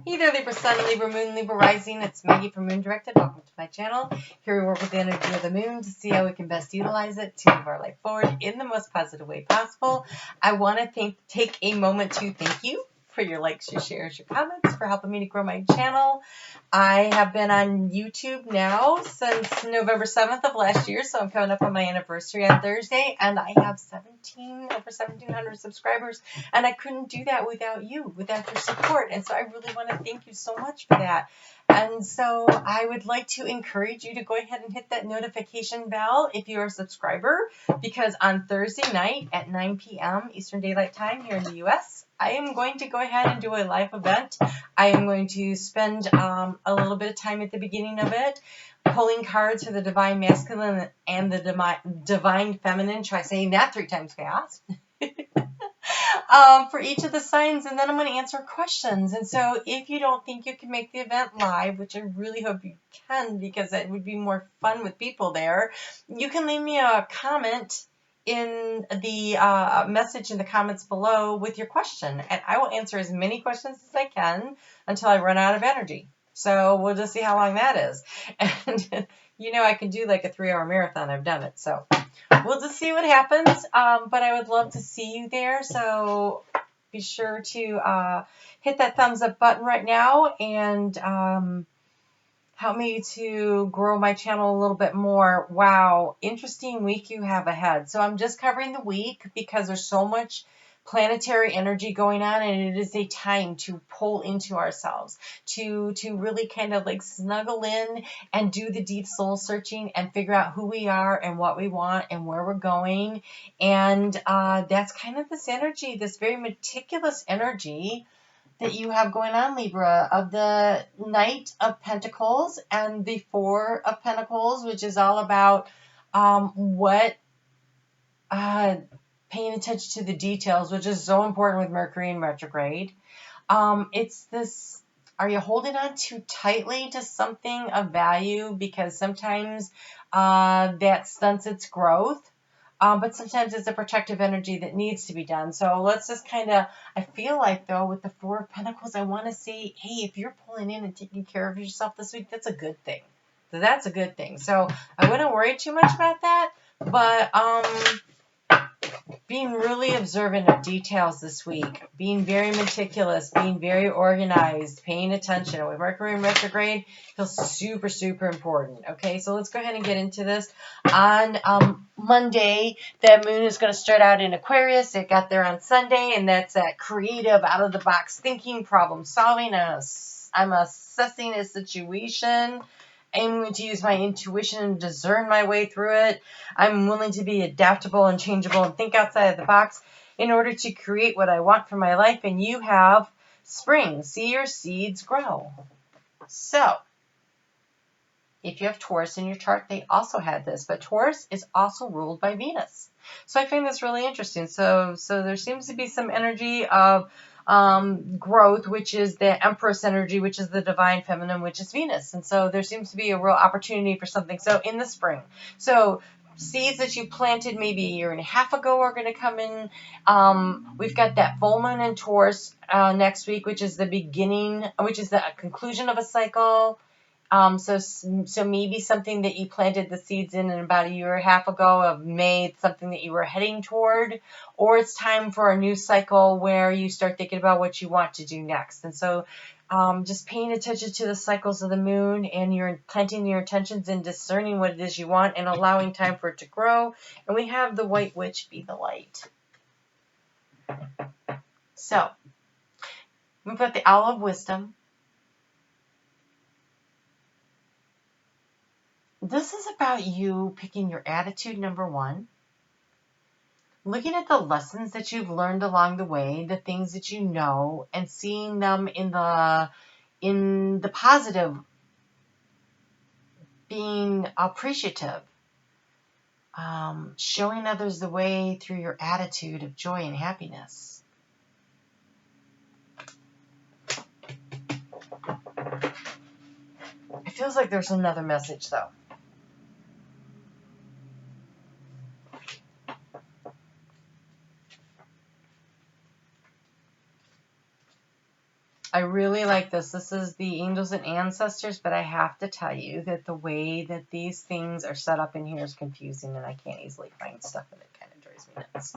Hey there, Libra Sun, Libra Moon, Libra Rising. It's Maggie from Moon Directed. Welcome to my channel. Here we work with the energy of the moon to see how we can best utilize it to move our life forward in the most positive way possible. I want to take a moment to thank you for your likes, your shares, your comments, for helping me to grow my channel. I have been on YouTube now since November 7th of last year, so I'm coming up on my anniversary on Thursday, and I have over 1,700 subscribers, and I couldn't do that without you, without your support, and so I really want to thank you so much for that. And so I would like to encourage you to go ahead and hit that notification bell if you're a subscriber, because on Thursday night at 9 p.m. Eastern Daylight Time here in the U.S., I am going to go ahead and do a live event. I am going to spend a little bit of time at the beginning of it pulling cards for the Divine Masculine and the Divine Feminine. Try saying that 3 times fast. For each of the signs, and then I'm going to answer questions. And so if you don't think you can make the event live, which I really hope you can because it would be more fun with people there, you can leave me a comment in the message in the comments below with your question, and I will answer as many questions as I can until I run out of energy. So we'll just see how long that is. And you know, I can do like a 3-hour marathon. I've done it, so we'll just see what happens. But I would love to see you there, so be sure to hit that thumbs up button right now and help me to grow my channel a little bit more. Wow, interesting week you have ahead. So I'm just covering the week because there's so much planetary energy going on, and it is a time to pull into ourselves, to really kind of like snuggle in and do the deep soul searching and figure out who we are and what we want and where we're going. And that's kind of this energy, this very meticulous energy that you have going on, Libra, of the Knight of Pentacles and the Four of Pentacles, which is all about paying attention to the details, which is so important with Mercury in retrograde. It's this, are you holding on too tightly to something of value? Because sometimes that stunts its growth. But sometimes it's a protective energy that needs to be done. So let's just kind of, I feel like though with the Four of Pentacles, I want to say, hey, if you're pulling in and taking care of yourself this week, that's a good thing. So that's a good thing. So I wouldn't worry too much about that. But being really observant of details this week, being very meticulous, being very organized, paying attention. With Mercury in retrograde, feels super, super important. Okay, so let's go ahead and get into this. On Monday, that moon is going to start out in Aquarius. It got there on Sunday, and that's that creative, out-of-the-box thinking, problem-solving. I'm assessing a situation. I'm going to use my intuition and discern my way through it. I'm willing to be adaptable and changeable and think outside of the box in order to create what I want for my life. And you have spring. See your seeds grow. So, if you have Taurus in your chart, they also had this. But Taurus is also ruled by Venus. So I find this really interesting. So there seems to be some energy of growth, which is the Empress energy, which is the Divine Feminine, which is Venus. And so there seems to be a real opportunity for something. So in the spring. So seeds that you planted maybe a year and a half ago are going to come in. We've got that full moon in Taurus next week, which is the beginning, which is the conclusion of a cycle. So maybe something that you planted the seeds in about a year and a half ago of May, it's something that you were heading toward, or it's time for a new cycle where you start thinking about what you want to do next. And so just paying attention to the cycles of the moon, and you're planting your intentions and discerning what it is you want and allowing time for it to grow. And we have the White Witch be the light. So we've got the Owl of Wisdom. This is about you picking your attitude, number one, looking at the lessons that you've learned along the way, the things that you know, and seeing them in the positive, being appreciative, showing others the way through your attitude of joy and happiness. It feels like there's another message though. I really like this. This is the angels and ancestors, but I have to tell you that the way that these things are set up in here is confusing, and I can't easily find stuff, and it kind of drives me nuts.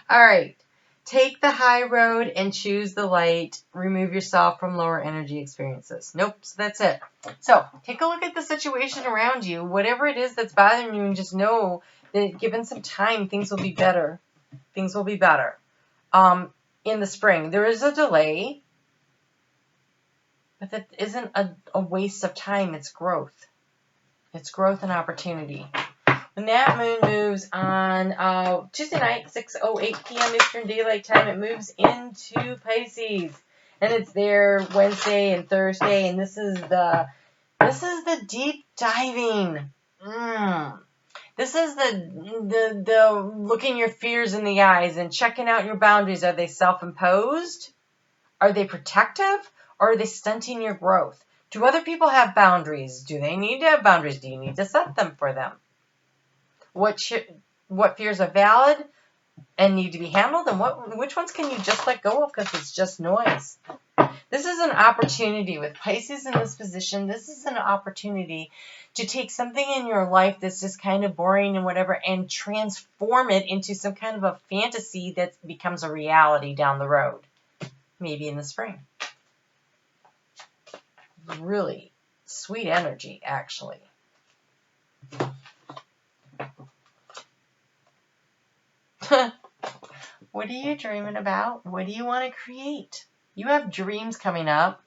All right. Take the high road and choose the light. Remove yourself from lower energy experiences. Nope, so that's it. So take a look at the situation around you. Whatever it is that's bothering you, and just know that given some time, things will be better. Things will be better. In the spring, there is a delay. But that isn't a waste of time. It's growth. It's growth and opportunity. When that moon moves on Tuesday night, 6:08 p.m. Eastern Daylight Time, it moves into Pisces. And it's there Wednesday and Thursday. And this is the deep diving. This is the looking your fears in the eyes and checking out your boundaries. Are they self-imposed? Are they protective? Or are they stunting your growth? Do other people have boundaries? Do they need to have boundaries? Do you need to set them for them? What fears are valid and need to be handled? And which ones can you just let go of because it's just noise? This is an opportunity with Pisces in this position. This is an opportunity to take something in your life that's just kind of boring and whatever and transform it into some kind of a fantasy that becomes a reality down the road. Maybe in the spring. Really sweet energy, actually. What are you dreaming about? What do you want to create? You have dreams coming up.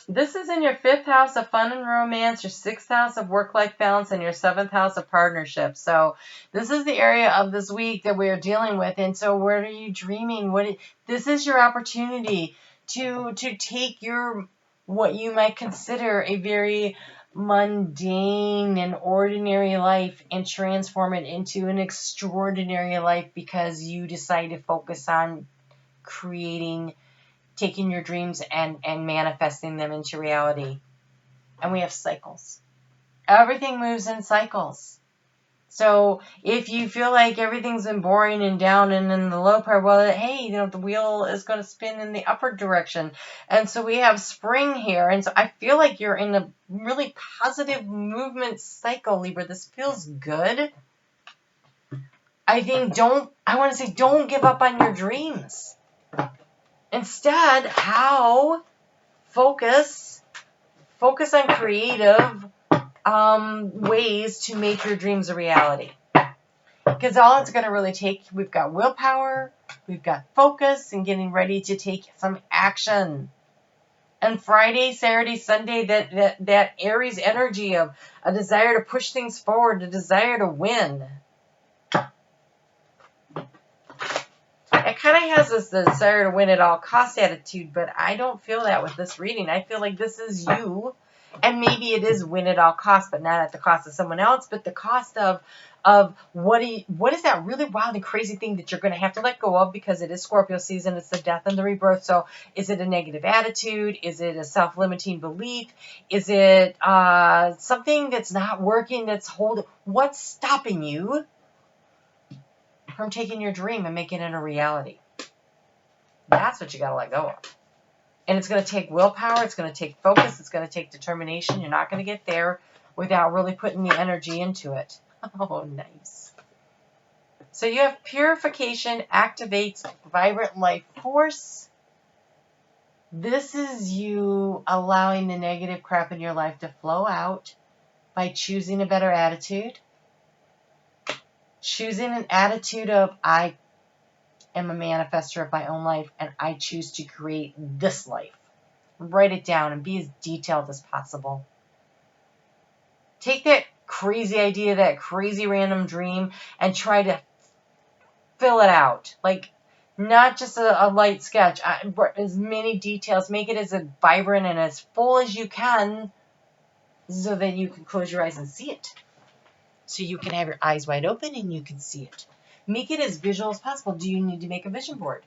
This is in your 5th house of fun and romance, your 6th house of work-life balance, and your 7th house of partnership. So this is the area of this week that we are dealing with. And so what are you dreaming? This is your opportunity to take what you might consider a very mundane and ordinary life and transform it into an extraordinary life because you decide to focus on creating, taking your dreams and manifesting them into reality. And we have cycles. Everything moves in cycles. So if you feel like everything's been boring and down and in the low part, well, hey, the wheel is going to spin in the upward direction. And so we have spring here. And so I feel like you're in a really positive movement cycle, Libra. This feels good. I think don't give up on your dreams. Instead, focus on creative ways to make your dreams a reality. Because all it's going to really take, we've got willpower, we've got focus, and getting ready to take some action. And Friday, Saturday, Sunday, that Aries energy of a desire to push things forward, a desire to win. It kind of has this desire to win at all cost attitude, but I don't feel that with this reading. I feel like this is you. And maybe it is win at all costs, but not at the cost of someone else, but the cost of what is that really wild and crazy thing that you're going to have to let go of because it is Scorpio season, it's the death and the rebirth. So is it a negative attitude? Is it a self-limiting belief? Is it something that's not working, that's holding? What's stopping you from taking your dream and making it a reality? That's what you got to let go of. And it's going to take willpower, it's going to take focus, it's going to take determination. You're not going to get there without really putting the energy into it. Oh, nice. So you have purification activates vibrant life force. This is you allowing the negative crap in your life to flow out by choosing a better attitude. Choosing an attitude of, I am a manifester of my own life and I choose to create this life. Write it down and be as detailed as possible. Take that crazy idea, that crazy random dream, and try to fill it out. Like, not just a light sketch. As many details. Make it as vibrant and as full as you can so that you can close your eyes and see it. So you can have your eyes wide open and you can see it. Make it as visual as possible. Do you need to make a vision board?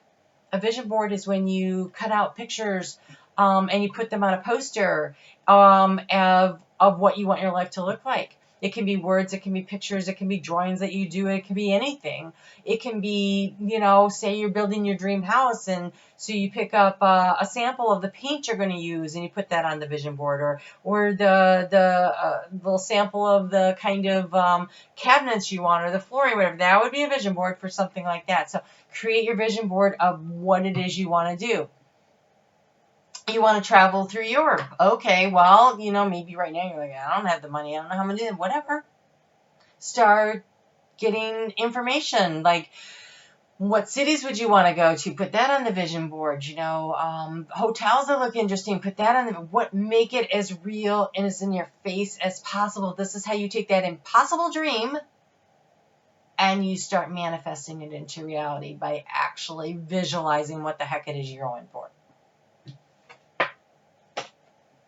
A vision board is when you cut out pictures and you put them on a poster of what you want your life to look like. It can be words, it can be pictures, it can be drawings that you do, it can be anything. It can be, you know, say you're building your dream house, and so you pick up a sample of the paint you're going to use and you put that on the vision board, or the little sample of the kind of cabinets you want, or the flooring, whatever. That would be a vision board for something like that. So create your vision board of what it is you want to do. You want to travel through Europe. Okay, well, you know, maybe right now you're like, I don't have the money. I don't know how I'm going to do it. Whatever. Start getting information. Like, what cities would you want to go to? Put that on the vision board. You know, hotels that look interesting. Put that on the, make it as real and as in your face as possible. This is how you take that impossible dream and you start manifesting it into reality by actually visualizing what the heck it is you're going for.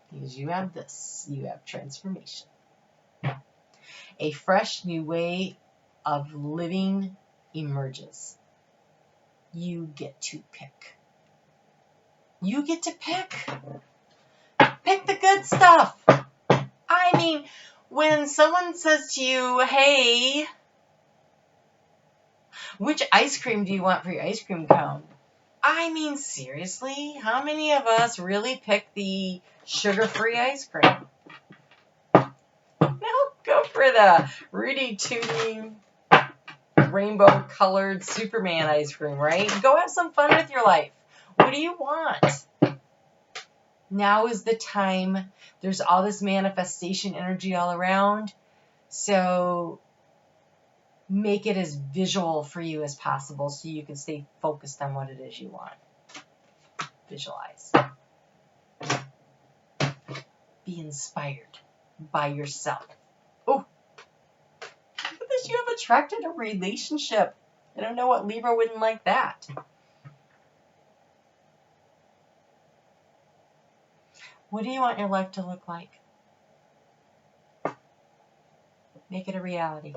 Because you have this, you have transformation. A fresh new way of living emerges. You get to pick. You get to pick. Pick the good stuff. I mean, when someone says to you, hey, which ice cream do you want for your ice cream cone? I mean, seriously, how many of us really pick the sugar-free ice cream? No, go for the Rudy Tooty rainbow-colored Superman ice cream, right? Go have some fun with your life. What do you want? Now is the time. There's all this manifestation energy all around. So make it as visual for you as possible so you can stay focused on what it is you want. Visualize. Be inspired by yourself. Oh, look at this. You have attracted a relationship. I don't know what Libra wouldn't like that. What do you want your life to look like? Make it a reality.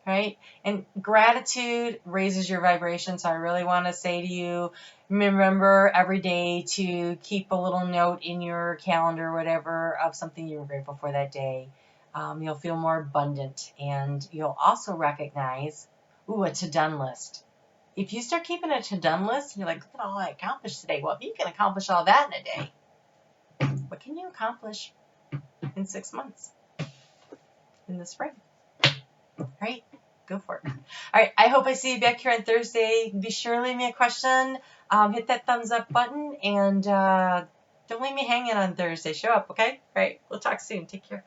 Right? And gratitude raises your vibration. So I really want to say to you, remember every day to keep a little note in your calendar, whatever, of something you were grateful for that day. You'll feel more abundant, and you'll also recognize, a to-done list. If you start keeping a to-done list, and you're like, look at all I accomplished today. Well, if you can accomplish all that in a day, what can you accomplish in 6 months? In the spring? Right? Go for it. All right. I hope I see you back here on Thursday. Be sure to leave me a question. Hit that thumbs up button, and don't leave me hanging on Thursday. Show up, okay? All right. We'll talk soon. Take care.